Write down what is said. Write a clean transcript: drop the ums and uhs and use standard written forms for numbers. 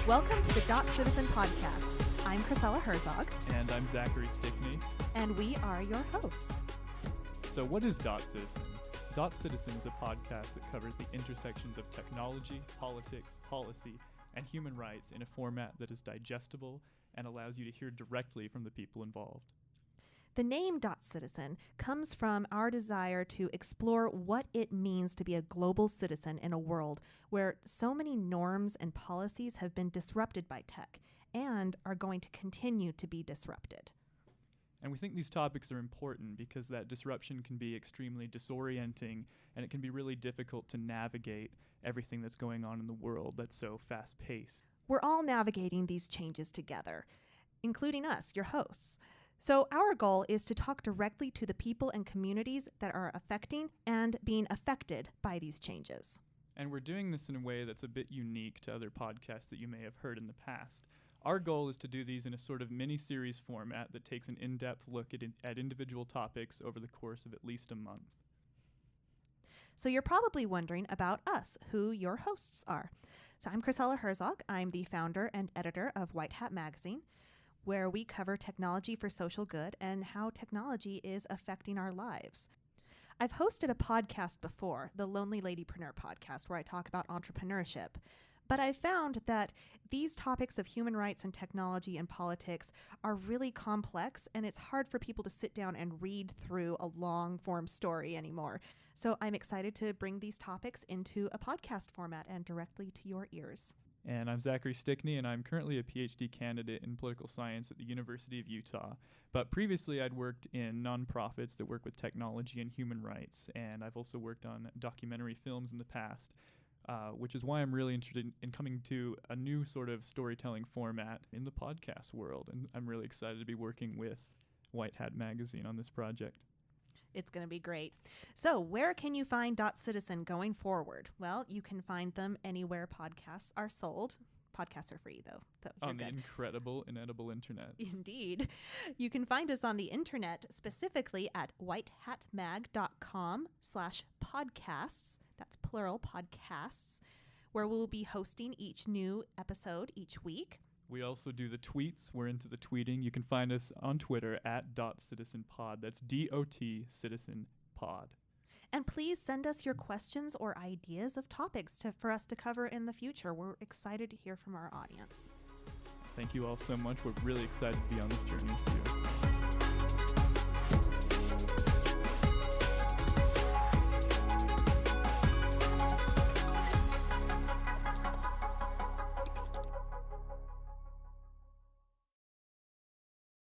Welcome to the Dot Citizen Podcast. I'm Priscilla Herzog. And I'm Zachary Stickney. And we are your hosts. So what is Dot Citizen? Dot Citizen is a podcast that covers the intersections of technology, politics, policy, and human rights in a format that is digestible and allows you to hear directly from the people involved. The name Dot Citizen comes from our desire to explore what it means to be a global citizen in a world where so many norms and policies have been disrupted by tech and are going to continue to be disrupted. And we think these topics are important because that disruption can be extremely disorienting, and it can be really difficult to navigate everything that's going on in the world that's so fast-paced. We're all navigating these changes together, including us, your hosts. So our goal is to talk directly to the people and communities that are affecting and being affected by these changes. And we're doing this in a way that's a bit unique to other podcasts that you may have heard in the past. Our goal is to do these in a sort of mini-series format that takes an in-depth look at individual topics over the course of at least a month. So you're probably wondering about us, who your hosts are. So I'm Priscilla Herzog. I'm the founder and editor of White Hat Magazine, where we cover technology for social good and how technology is affecting our lives. I've hosted a podcast before, the Lonely Ladypreneur podcast, where I talk about entrepreneurship. But I found that these topics of human rights and technology and politics are really complex, and it's hard for people to sit down and read through a long-form story anymore. So I'm excited to bring these topics into a podcast format and directly to your ears. And I'm Zachary Stickney, and I'm currently a PhD candidate in political science at the University of Utah. But previously, I'd worked in nonprofits that work with technology and human rights, and I've also worked on documentary films in the past, which is why I'm really interested in coming to a new sort of storytelling format in the podcast world. And I'm really excited to be working with White Hat Magazine on this project. It's going to be great. So where can you find Dot Citizen going forward? Well, you can find them anywhere podcasts are sold. Podcasts are free, though. So on the incredible, inedible internet. Indeed. You can find us on the internet, specifically at whitehatmag.com/podcasts. That's plural, podcasts, where we'll be hosting each new episode each week. We also do the tweets. We're into the tweeting. You can find us on Twitter at @DotCitizenPod. That's DOT Citizen Pod. And please send us your questions or ideas of topics for us to cover in the future. We're excited to hear from our audience. Thank you all so much. We're really excited to be on this journey with you.